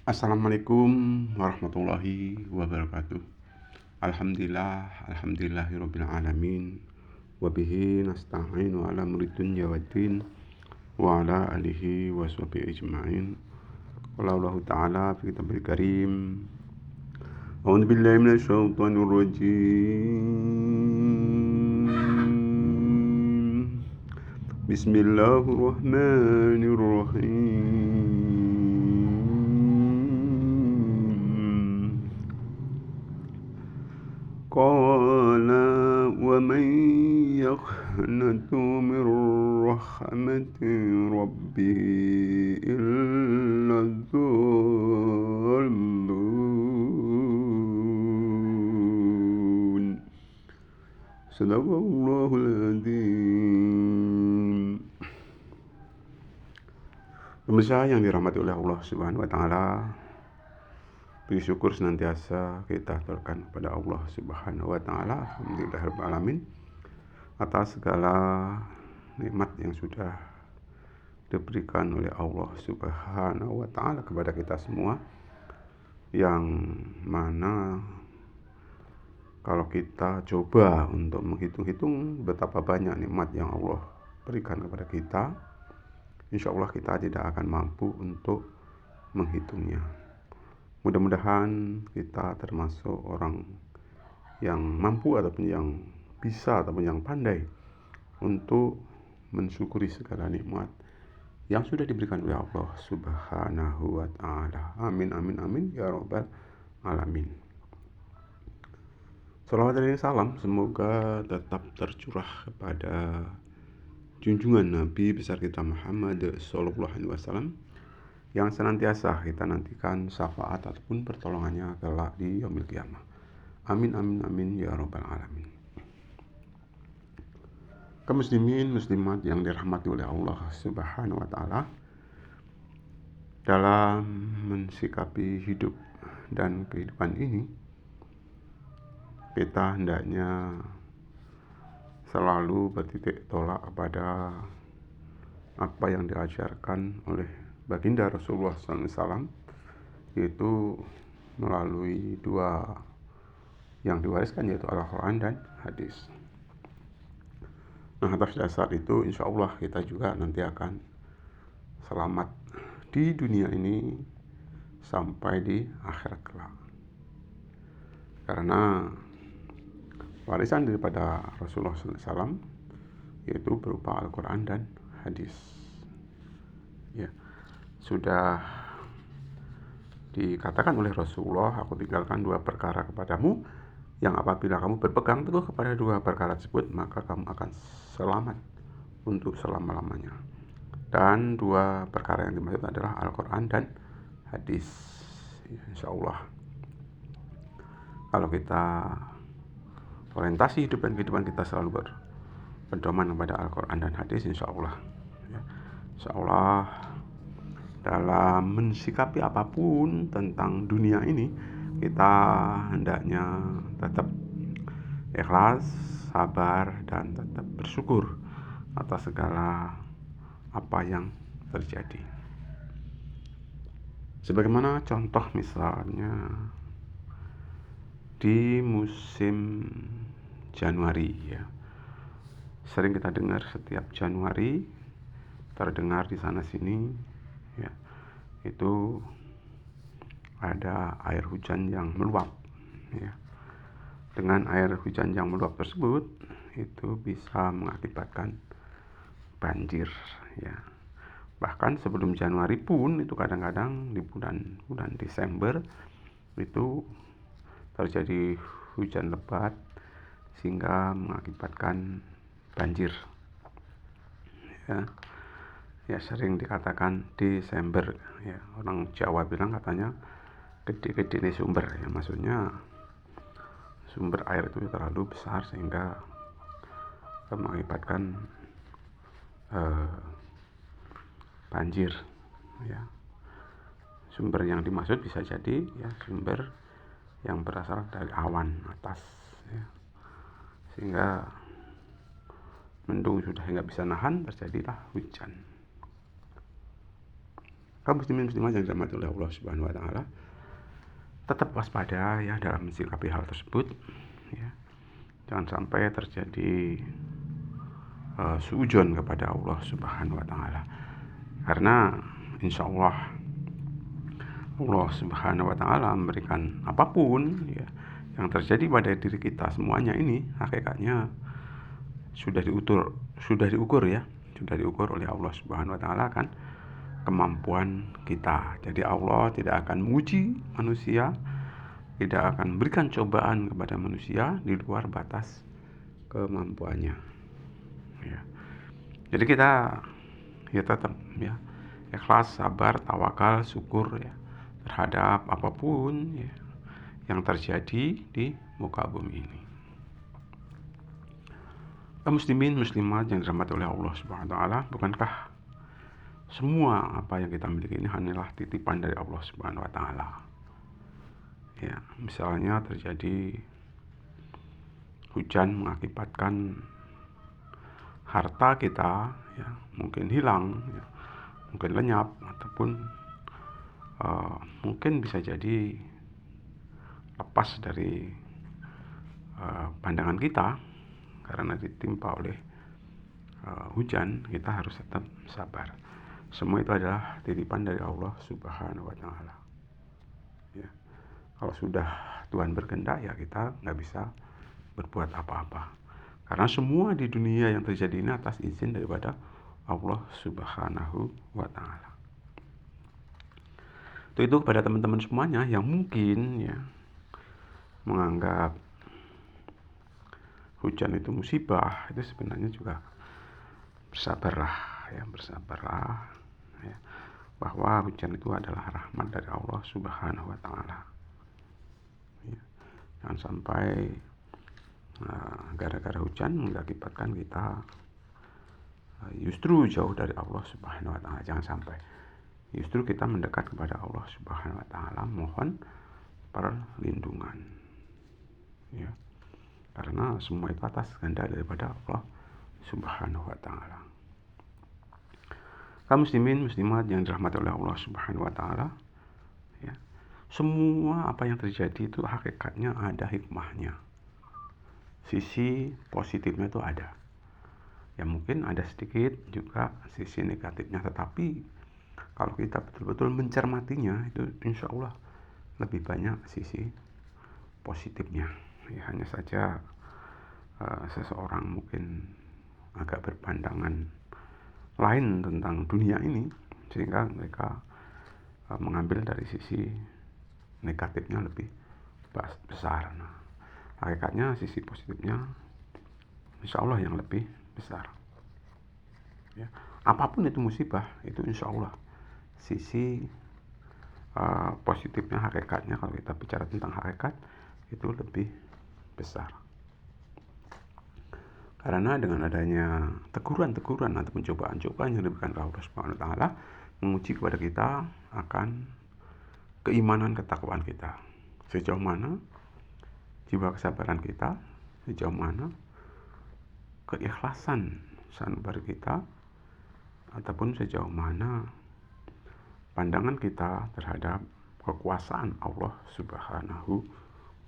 Assalamualaikum warahmatullahi wabarakatuh. Alhamdulillahirabbil alamin. Wa bihi nasta'inu ala amrid dunya waddin wa ala alihi wa sahbihi ajma'in. Qala Allah ta'ala fi kitabil karim. A'udzu billahi minasy syaithanir rajim. Bismillahirrahmanirrahim. Qala wa man yaqnatu min rahmati rabbih illa dhallun. Sadaqallahul adzim. Pemirsa yang dirahmati oleh Allah Subhanahu wa taala, puji syukur senantiasa kita aturkan kepada Allah Subhanahu wa taala. Alhamdulillahirabbil alamin atas segala nikmat yang sudah diberikan oleh Allah Subhanahu wa taala kepada kita semua, yang mana kalau kita coba untuk menghitung-hitung betapa banyak nikmat yang Allah berikan kepada kita, insya Allah kita tidak akan mampu untuk menghitungnya. Mudah-mudahan kita termasuk orang yang mampu ataupun yang bisa ataupun yang pandai untuk mensyukuri segala nikmat yang sudah diberikan oleh Allah Subhanahu wa taala. Amin amin amin ya rabbal alamin. Salawat dan salam semoga tetap tercurah kepada junjungan Nabi besar kita Muhammad sallallahu alaihi wasallam, yang senantiasa kita nantikan syafaat ataupun pertolongannya kelak di yaumil qiyamah. Amin amin amin ya rabbal alamin. Kaum muslimin muslimat yang dirahmati oleh Allah Subhanahu wa taala, dalam mensikapi hidup dan kehidupan ini, kita hendaknya selalu bertitik tolak kepada apa yang diajarkan oleh baginda Rasulullah SAW, yaitu melalui dua yang diwariskan, yaitu Al-Quran dan hadis. Nah, atas dasar itu insya Allah kita juga nanti akan selamat di dunia ini sampai di akhirat kelak, karena warisan daripada Rasulullah SAW yaitu berupa Al-Quran dan hadis. Ya, sudah dikatakan oleh Rasulullah, aku tinggalkan dua perkara kepadamu, yang apabila kamu berpegang teguh kepada dua perkara tersebut, maka kamu akan selamat untuk selama-lamanya. Dan dua perkara yang dimaksud adalah Al-Quran dan hadis. Insya Allah, kalau kita orientasi hidup dan kehidupan kita selalu berpedoman kepada Al-Quran dan hadis, insya Allah dalam mensikapi apapun tentang dunia ini, kita hendaknya tetap ikhlas, sabar, dan tetap bersyukur atas segala apa yang terjadi. Sebagaimana contoh misalnya di musim Januari, ya, sering kita dengar setiap Januari terdengar di sana sini, ya, itu ada air hujan yang meluap, ya. Dengan air hujan yang meluap tersebut itu bisa mengakibatkan banjir, ya. Bahkan sebelum Januari pun itu kadang-kadang di bulan Desember itu terjadi hujan lebat sehingga mengakibatkan banjir, ya sering dikatakan Desember, ya, orang Jawa bilang katanya gede-gede ini sumber, ya, maksudnya sumber air itu terlalu besar sehingga mengakibatkan banjir, ya. Sumber yang dimaksud bisa jadi, ya, sumber yang berasal dari awan atas, ya, sehingga mendung sudah nggak bisa nahan, terjadilah hujan. Kaum muslimin muslimat yang dirahmati oleh Allah Subhanahu wa taala, tetap waspada ya dalam mensikapi hal tersebut ya. Jangan sampai terjadi suudzon kepada Allah Subhanahu wa taala. Karena insya Allah Subhanahu wa taala memberikan apapun ya yang terjadi pada diri kita semuanya ini hakikatnya sudah diukur ya, sudah diukur oleh Allah Subhanahu wa taala kan kemampuan kita. Jadi Allah tidak akan menguji manusia, tidak akan memberikan cobaan kepada manusia di luar batas kemampuannya. Ya. Jadi kita ya tetap ya ikhlas, sabar, tawakal, syukur ya terhadap apapun ya yang terjadi di muka bumi ini. Muslimin muslimat yang dirahmati oleh Allah Subhanahu wa taala, bukankah semua apa yang kita miliki ini hanyalah titipan dari Allah Subhanahu wa taala? Ya, misalnya terjadi hujan mengakibatkan harta kita ya mungkin hilang ya, mungkin lenyap ataupun mungkin bisa jadi lepas dari pandangan kita karena ditimpa oleh hujan. Kita harus tetap sabar. Semua itu adalah titipan dari Allah Subhanahu wa taala. Ya. Kalau sudah Tuhan berkehendak ya kita nggak bisa berbuat apa-apa. Karena semua di dunia yang terjadi ini atas izin daripada Allah Subhanahu wa taala. Itu kepada teman-teman semuanya yang mungkin ya menganggap hujan itu musibah, itu sebenarnya juga bersabarlah ya, bahwa hujan itu adalah rahmat dari Allah Subhanahu wa taala. Ya. Jangan sampai gara-gara hujan mengakibatkan kita justru jauh dari Allah Subhanahu wa taala. Jangan sampai. Justru kita mendekat kepada Allah Subhanahu wa taala, mohon perlindungan. Ya. Karena semua itu atas kehendak daripada Allah Subhanahu wa taala. Kaum muslimin muslimat yang dirahmati oleh Allah Subhanahu wa taala, ya. Semua apa yang terjadi itu hakikatnya ada hikmahnya. Sisi positifnya itu ada. Ya mungkin ada sedikit juga sisi negatifnya, tetapi kalau kita betul-betul mencermatinya itu insya Allah lebih banyak sisi positifnya. Ya, hanya saja seseorang mungkin agak berpandangan lain tentang dunia ini sehingga mereka mengambil dari sisi negatifnya lebih besar. Nah, hakikatnya sisi positifnya insya Allah yang lebih besar. Ya, apapun itu musibah itu insya Allah sisi positifnya hakikatnya kalau kita bicara tentang hakikat itu lebih besar. Karena dengan adanya teguran-teguran ataupun cobaan-cobaan yang diberikan oleh Allah Subhanahu wa taala menguji kepada kita akan keimanan ketakwaan kita. Sejauh mana jiwa kesabaran kita, sejauh mana keikhlasan sabar kita, ataupun sejauh mana pandangan kita terhadap kekuasaan Allah Subhanahu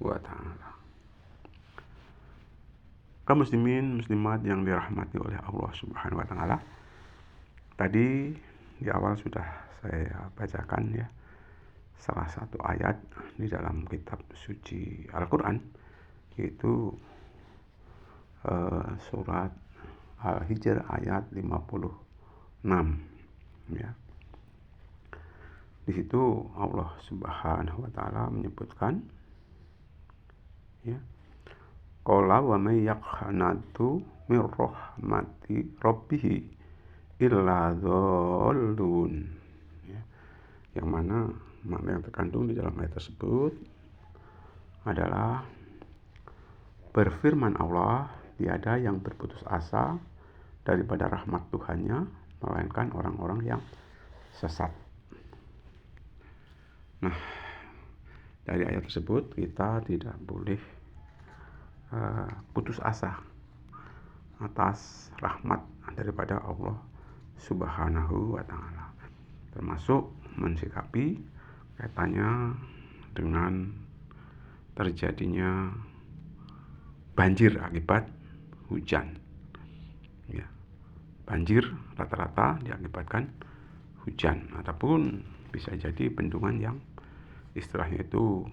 wa taala. Kaum muslimin muslimat yang dirahmati oleh Allah Subhanahu wa taala, tadi di awal sudah saya bacakan ya salah satu ayat di dalam kitab suci Al-Qur'an, yaitu surat Al-Hijr ayat 56 ya. Di situ Allah Subhanahu wa taala menyebutkan ya, qala wa may yaqnatu mir rahmati rabbih illa dhallun ya. Yang mana makna yang terkandung di dalam ayat tersebut adalah berfirman Allah, tiada yang berputus asa daripada rahmat Tuhannya melainkan orang-orang yang sesat. Nah, dari ayat tersebut kita tidak boleh putus asa atas rahmat daripada Allah Subhanahu wa taala. Termasuk mensikapi kaitannya dengan terjadinya banjir akibat hujan. Ya, banjir rata-rata diakibatkan hujan, ataupun bisa jadi bendungan yang istilahnya itu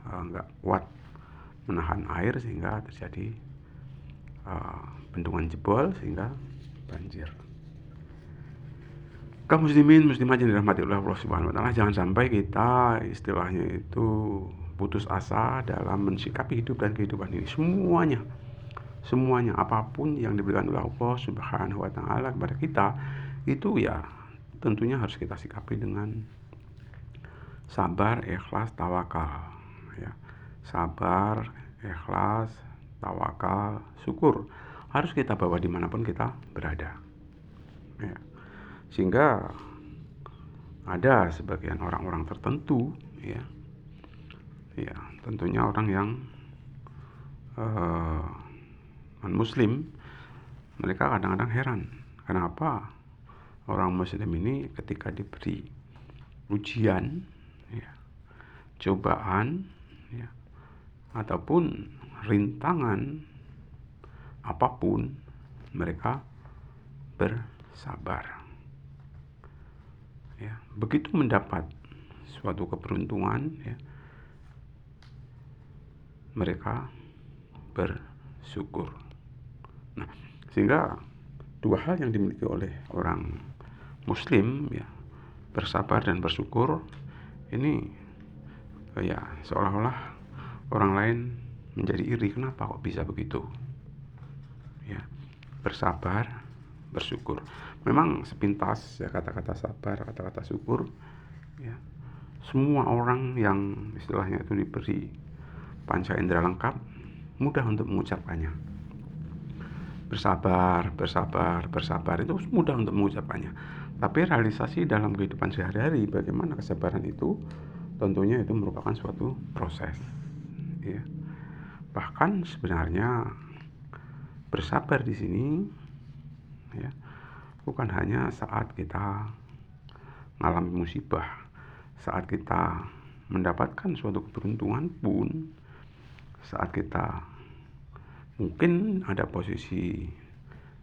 nggak kuat menahan air sehingga terjadi bendungan jebol sehingga banjir. Kaum muslimin muslimat yang dirahmati oleh Allah Subhanahu wa taala, jangan sampai kita istilahnya itu putus asa dalam mensikapi hidup dan kehidupan ini. Semuanya apapun yang diberikan oleh Allah Subhanahu wa taala kepada kita itu ya tentunya harus kita sikapi dengan sabar, ikhlas, tawakal, ya. Sabar, ikhlas, tawakal, syukur harus kita bawa dimanapun kita berada, ya. Sehingga ada sebagian orang-orang tertentu, ya tentunya orang yang non-muslim, mereka kadang-kadang heran kenapa orang muslim ini ketika diberi ujian, ya, cobaan, ya, ataupun rintangan apapun, mereka bersabar. Ya, begitu mendapat suatu keberuntungan, ya, mereka bersyukur. Nah, sehingga dua hal yang dimiliki oleh orang muslim, ya, bersabar dan bersyukur, ini ya seolah-olah orang lain menjadi iri, kenapa kok bisa begitu, ya. Bersabar, bersyukur, memang sepintas ya kata-kata sabar, kata-kata syukur, ya, semua orang yang istilahnya itu diberi panca indera lengkap mudah untuk mengucapkannya. Bersabar itu mudah untuk mengucapkannya, tapi realisasi dalam kehidupan sehari-hari bagaimana kesabaran itu, tentunya itu merupakan suatu proses, ya. Bahkan sebenarnya bersabar di sini, ya, bukan hanya saat kita mengalami musibah, saat kita mendapatkan suatu keberuntungan pun, saat kita mungkin ada posisi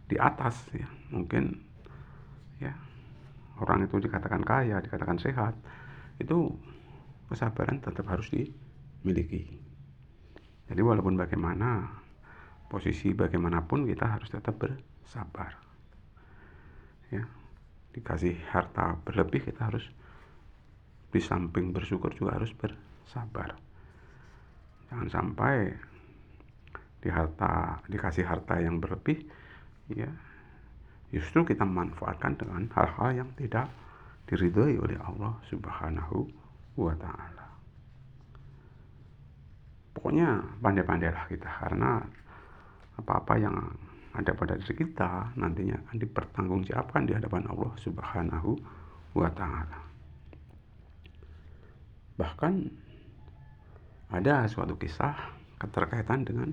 di atas, ya, mungkin ya orang itu dikatakan kaya, dikatakan sehat, itu kesabaran tetap harus dimiliki. Jadi walaupun bagaimana posisi bagaimanapun kita harus tetap bersabar, ya. Dikasih harta berlebih kita harus di samping bersyukur juga harus bersabar. Jangan sampai dikasih harta yang berlebih, ya, justru kita manfaatkan dengan hal-hal yang tidak diridhoi oleh Allah Subhanahu wa taala. Pokoknya pandai-pandailah kita, karena apa-apa yang ada pada diri kita nantinya akan dipertanggungjawabkan di hadapan Allah Subhanahu wa taala. Bahkan ada suatu kisah keterkaitan dengan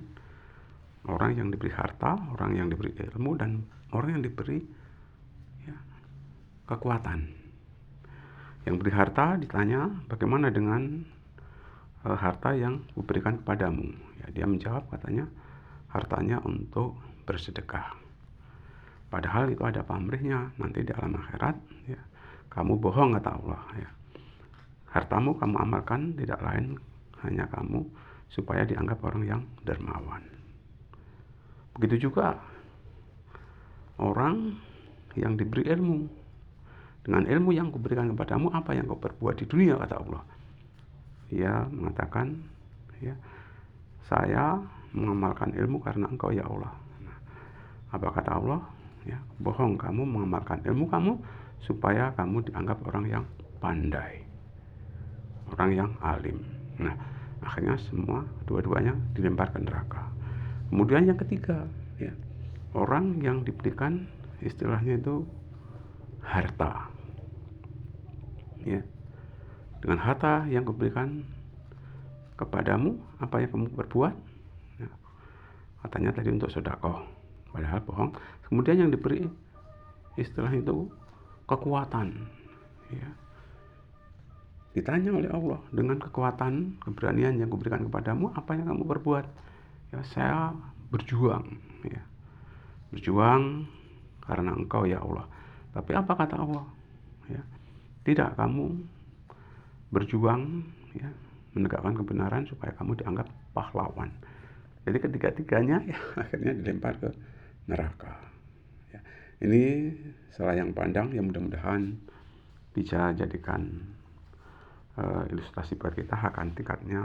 orang yang diberi harta, orang yang diberi ilmu, dan orang yang diberi, ya, kekuatan. Yang beri harta ditanya, bagaimana dengan harta yang kuberikan kepadamu? Ya, dia menjawab, katanya hartanya untuk bersedekah. Padahal itu ada pamrihnya nanti di alam akhirat, ya. Kamu bohong, kata Allah, ya. Hartamu kamu amalkan tidak lain hanya kamu supaya dianggap orang yang dermawan. Begitu juga orang yang diberi ilmu, dengan ilmu yang kuberikan kepadamu, apa yang kau perbuat di dunia, kata Allah. Ia mengatakan, ya, saya mengamalkan ilmu karena engkau, ya Allah. Nah, apa kata Allah? Ya, bohong, kamu mengamalkan ilmu kamu supaya kamu dianggap orang yang pandai, orang yang alim. Nah, akhirnya semua dua-duanya dilempar ke neraka. Kemudian yang ketiga, ya, orang yang diberikan istilahnya itu harta, ya. Dengan harta yang kuberikan kepadamu, apa yang kamu berbuat? Ya, katanya tadi untuk sedekah, padahal bohong. Kemudian yang diberi istilah itu kekuatan, ya, ditanya oleh Allah, dengan kekuatan, keberanian yang kuberikan kepadamu, apa yang kamu perbuat? Ya, saya berjuang, ya. Berjuang karena Engkau ya Allah. Tapi apa kata Allah? Ya, tidak, kamu berjuang, ya, menegakkan kebenaran supaya kamu dianggap pahlawan. Jadi ketiga-tiganya ya akhirnya dilempar ke neraka. Ya. Ini salah yang pandang yang mudah-mudahan bisa jadikan ilustrasi buat kita akan tingkatnya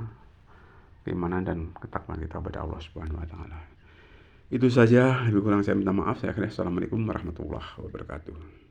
keimanan dan ketakwaan kita pada Allah Subhanahu wa taala. Itu saja, lebih kurang saya minta maaf. Saya akhirnya assalamualaikum warahmatullahi wabarakatuh.